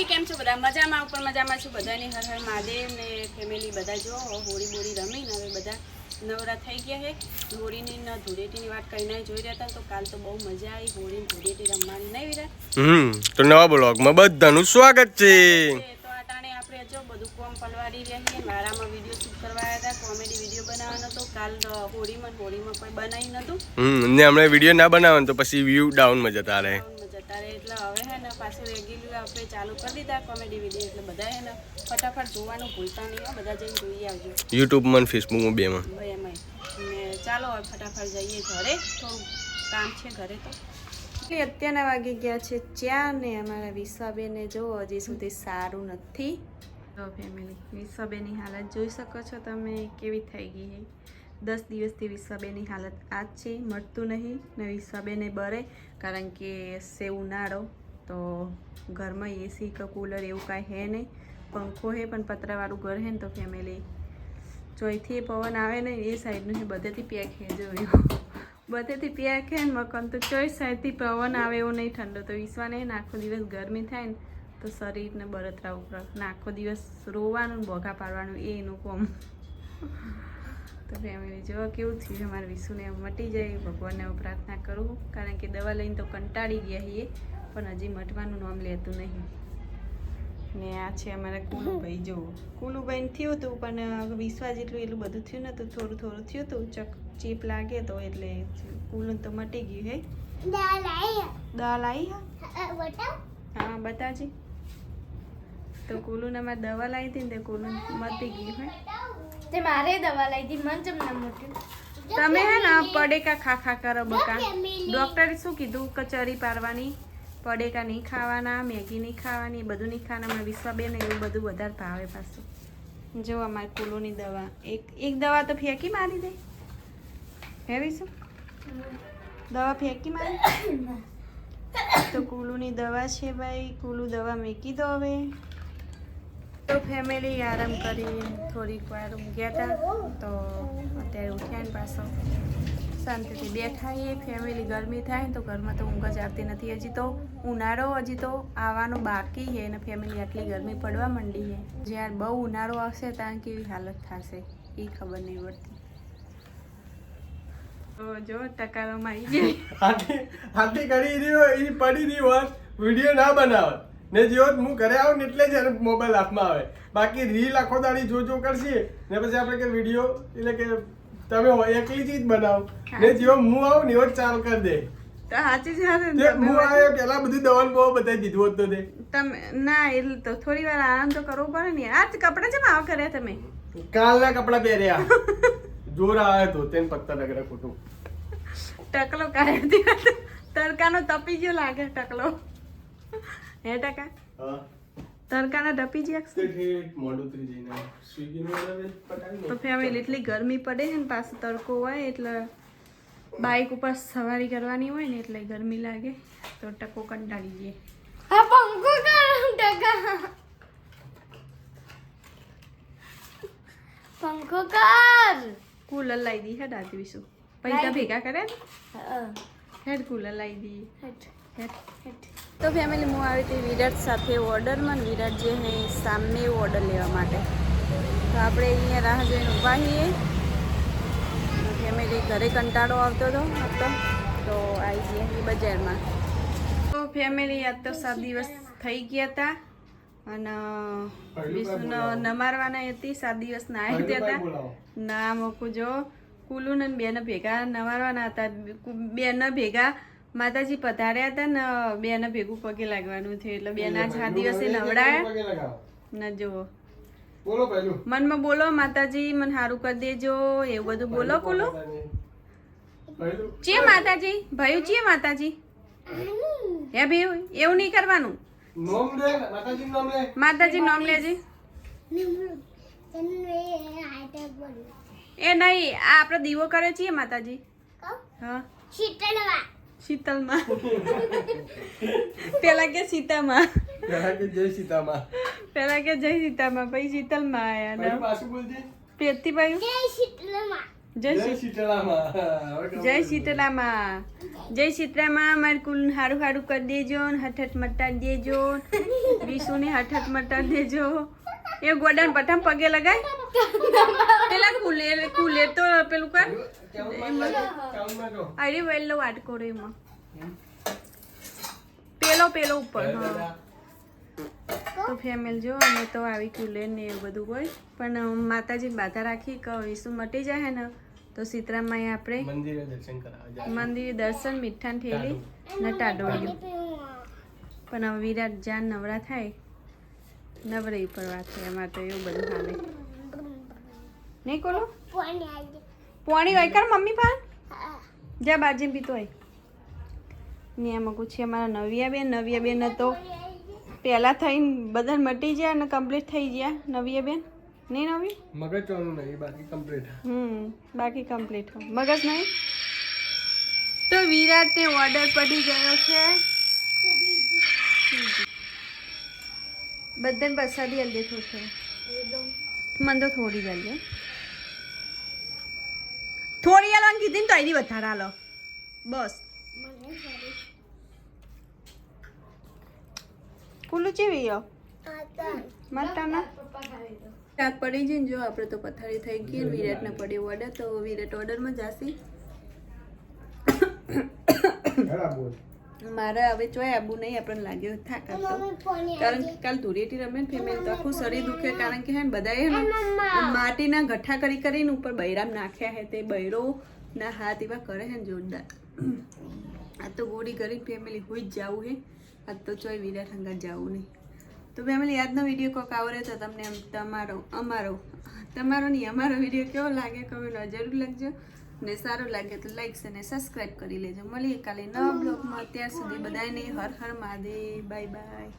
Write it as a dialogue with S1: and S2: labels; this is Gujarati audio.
S1: કેમ છો બધા મજામાં ઉપર મજામાં છું બધાની હર હર મહાદેવ ને ફેમિલી બધા જો હોળી બોળી રમીને હવે બધા નવરા થઈ ગયા છે હોળીની ને ધૂળેટીની વાત કરીને જોઈ રહ્યા હતા તો કાલ તો બહુ મજા આવી હોળી ધૂળેટી રમવાની નહીં વિરા
S2: તો નવા બ્લોગમાં બધાનું સ્વાગત છે
S1: તો આ ટાણે આપણે જો બધું કોમ પલવાડી રહ્યા છીએ મારામાં વિડીયો શૂટ કરવા આવ્યા હતા કોમેડી વિડીયો બનાવવાનો હતો કાલ હોળીમાં કોઈ બનાવી નહોતું
S2: ને હમણાં વિડીયો ના બનાવે તો પછી વ્યૂ ડાઉનમાં જતા રહે
S1: એટલે હવે હે ને પાછું રેગ્યુલર આપણે ચાલુ કરી દીધા કોમેડી વિડીયો એટલે બધા હે ને ફટાફટ જોવાનું ભૂલતા નહીં હો બધા જઈને જોઈ આવજો
S2: યુટ્યુબમાં અને ફેસબુકમાં બેમાં
S1: એમાં ને ચાલો હવે ફટાફટ જઈએ ઘરે થોડું કામ છે ઘરે તો અત્યારના વાગી ગયા છે 4 ને અમારા વિશ્વાબેને જો હજી સુધી સારું નથી તો ફેમિલી વિશ્વાબેનની હાલત જોઈ શકો છો તમે કેવી થઈ ગઈ છે 10 દિવસથી વિશ્વાબેનની હાલત આ જ છે મળતું નહીં ને વિશ્વાબેને બરે કારણ કે સે ઉનાળો તો ઘરમાં એસી કે કૂલર એવું કાંઈ હે નહીં પંખો હે પણ પતરાવાળું ઘર હે ને તો ફેમિલી ચોઈથી પવન આવે ને એ સાઈડનું બધેથી પેક હે જોયું બધેથી પેક હે ને મકાન તો ચોઈ સાઈડથી પવન આવે એવું નહીં ઠંડો તો વિશ્વાને ને આખો દિવસ ગરમી થાય ને તો શરીરને બળતરા ઉપર ને આખો દિવસ રોવાનું બોઘા પાડવાનું એ એનું કોમ તો ફેમિલી જો કેવું થયું અમારે વિશુને મટી જાય ભગવાનને પ્રાર્થના કરું કારણ કે દવા લઈને તો કંટાળી ગયા છીએ પણ હજી મટવાનું નામ લેતું નહીં ને આ છે અમારા કુલુભાઈ જો કુલુભાઈને થયું હતું પણ વિશ્વાસ જેટલું એટલું બધું થયું નહોતું થોડું થોડું થયું હતું ચીપ લાગે તો એટલે કુલું તો મટી ગયું હે દવા લાવી હા બતાજી તો કુલુને મારે દવા લાવી હતી ને તે કુલું મટી ગયું હે
S3: તે મારે દવા લઈ દી મન જમ ના મોટી
S1: તમે હે ને પડેકા ખા કરો બકા ડોક્ટરે શું કીધું કચરી પારવાની પડેકા નહીં ખાવાના મેગી નહીં ખાવાની બધું નહીં ખાવાના મને વિશ્વાબેન એવું બધું વધારે ભાવે પાછું જો અમારી કુલુની દવા એક દવા તો ફેંકી મારી દે હે વિશુ દવા ફેંકી મારી તો કુલુની દવા છે ભાઈ કુલુ દવા મેકી દો હવે તો ફેમિલી આરામ કરી થોડીક વાર ઊંઘ્યા હતા તો અત્યારે ઉઠ્યા ને પાછો શાંતિથી બેઠા એ ફેમિલી ગરમી થાય ને તો ઘરમાં તો ઊંઘ જ આવતી નથી હજી તો ઉનાળો હજી તો આવવાનો બાકી છે અને ફેમિલી આટલી ગરમી પડવા માંડી છે જ્યારે બહુ ઉનાળો આવશે ત્યાં કેવી હાલત થશે એ ખબર નહીં પડતી તો જો ટકારોમાં આવી ગઈ
S2: હાથી કરી રહ્યો એ પડી રહી હોત વિડીયો ના બનાવે ને જેવો હું ઘરે આવું ને એટલે જ મોબાઈલ હાથમાં આવે બાકી રીલ આખો દાડી જો કરશે ને પછી આપણે કે વિડીયો એટલે કે તમે એકલી જ બનાવો ને જેવો હું આવું ને એવો જ ચાલુ કરી દે
S1: તો સાચી છે
S2: હું આવ્યો પેલા બધું દવાનું બહુ બતાવી દીધું હતું તે
S1: તમે ના એટલે તો થોડી વાર આરામ તો કરવો પડે ને આ કપડાં જેમ આવ કર્યા તમે
S2: કાલના કપડા પહેર્યા જોર આવે તો તેને પત્તા નગર ખોટું
S1: ટકલો કાઢી તડકાનો તપી ગયો લાગે ટકલો હે ટકા તડકાના ટપી ગયા તો ફેમિલી એટલી ગરમી પડે છે ને પાછું તડકો હોય એટલે બાઇક ઉપર સવારી કરવાની હોય ને એટલે ગરમી લાગે તો ટકો કંટાળી જાય
S3: આ પંખો કર ટકા પંખો કર
S1: કુલર લાવી દી હેડ આજ વિશું પૈસા ભેગા કરે ને હેડ કુલર લાવી દી હેડ તો ફેમિલી હું આવી હતી વિરાટ સાથે ઓર્ડરમાં વિરાટ જે હે સામને ઓર્ડર લેવા માટે તો આપણે અહીંયા રાહ જોઈને ઊભા છીએ ફેમિલી ઘરે કંટાળો આવતો હતો તો આવી જઈએ અહીં બજારમાં તો ફેમિલી આજ તો 7 દિવસ થઈ ગયા હતા અને વિશુનો નમારવાના હતી 7 દિવસ ના આવી હતા ના મોકું જો કુલુને બેને ભેગા નવારવાના હતા બેને ભેગા માતાજી પધાર્યા હતા ને બેને ભેગું પગે લાગવાનું થયું એટલે બેના 6 દિવસે નવડાયા ન જુઓ મનમાં બોલો માતાજી મને સારું કરી દેજો એવું બધું બોલો બોલો ચે માતાજી ભાઈ ચે માતાજી હે ભાઈ એવું નહીં કરવાનું માતાજી નામ લેજે એ નહીં આ આપણે દીવો કરે છીએ માતાજી હા શીતલમાં પેલા કે સીતામાં પેલા કે જય સીતામાં પછી શીતલમાં આયા પેતી ભાઈ જય
S2: જય શીતળામાં. હવે ખબર
S1: જય
S2: પડી.
S1: શીતળામાં. જય શીતળામાં. મારે કુલ હારું હારું કરી દેજો ને હઠ મટાડી દેજો. વિશુને હઠ મટાડી દેજો. એ ગોડાને પઠામ પગે લગાય. પેલા કુલે તો પેલું કર.
S2: કાઉન્ટમાં જો.
S1: અરે વેલો વાટકો રે એમાં.
S2: હમ.
S1: પેલો ઉપર
S2: જય
S1: હા.
S2: દાદા.
S1: તો ફેમિલી જો અમે તો આવી કુલે ને એવું બધું હોય પણ માતાજી બાધા રાખી કે વિસુ મટી જાય ને તો સીતરામાં આપણે
S2: મંદિરે દર્શન કરાવવા જાય.
S1: મંદિર દર્શન મીઠાન થેલી ને ટાડોળ્યું પણ હવે વિરાટ જાન નવરા થાય નવરી પડવા થાય અમારે તો એવું બધું હાલે નહીં કોલો પોણી હોય કર મમ્મી પા જા બાજી પીતો હોય ને એમાં પૂછીએ અમારા નવિયા બેન તો પહેલા થઈને બધાને મટી ગયા અને કમ્પ્લીટ થઈ ગયા નવિયા બેન નહીં નવી
S2: મગજ ચોનું નહીં બાકી કમ્પ્લીટ.
S1: બાકી કમ્પ્લીટ મગજ નહીં તો વિરાટને ઓર્ડર પડી ગયો છે બધાને પ્રસાદી હલ્દી થોડું છે મને તો થોડી જ હલ્દી થોડી હાલવાની કીધી ને તો અહીંથી વધારે હાલો બસ કુલ્લું ચેવી યો મટાના રાત પડી જઈને જો આપણે તો પથારી થઈ ગઈ ને વિરાટને પડ્યો ઓર્ડર તો વિરાટ ઓર્ડરમાં જાસી
S2: ખરાબ બોલ.
S1: મારે હવે ચોય આબુ નહીં આપણને લાગ્યો થાક હતો કારણ કે કાલ ધૂળેટી રમે ને ફેમિલી તો આખું શરીર દુખે કારણ કે હે ને બધાએ હે ને માટીના ગઠ્ઠા કરી કરીને ઉપર બૈરામ નાખ્યા હે તે બૈરો ના હાથ એવા કરે છે ને જોરદાર આ તો ગોળી કરીને ફેમિલી હોઈ જ જવું હે આજ તો ચોય વિરાટ હંગાત જવું નહીં તો ફેમિલી આજનો વિડીયો કોક આવડે તો તમને તમારો નહીં અમારો વિડીયો કેવો લાગે કમેન્ટ જરૂર લખજો ને સારું લાગે તો લાઈક અને સબસ્ક્રાઈબ કરી લેજો મળીએ કાલે નવા બ્લોગમાં અત્યાર સુધી બધાને હર હર મહાદેવ બાય બાય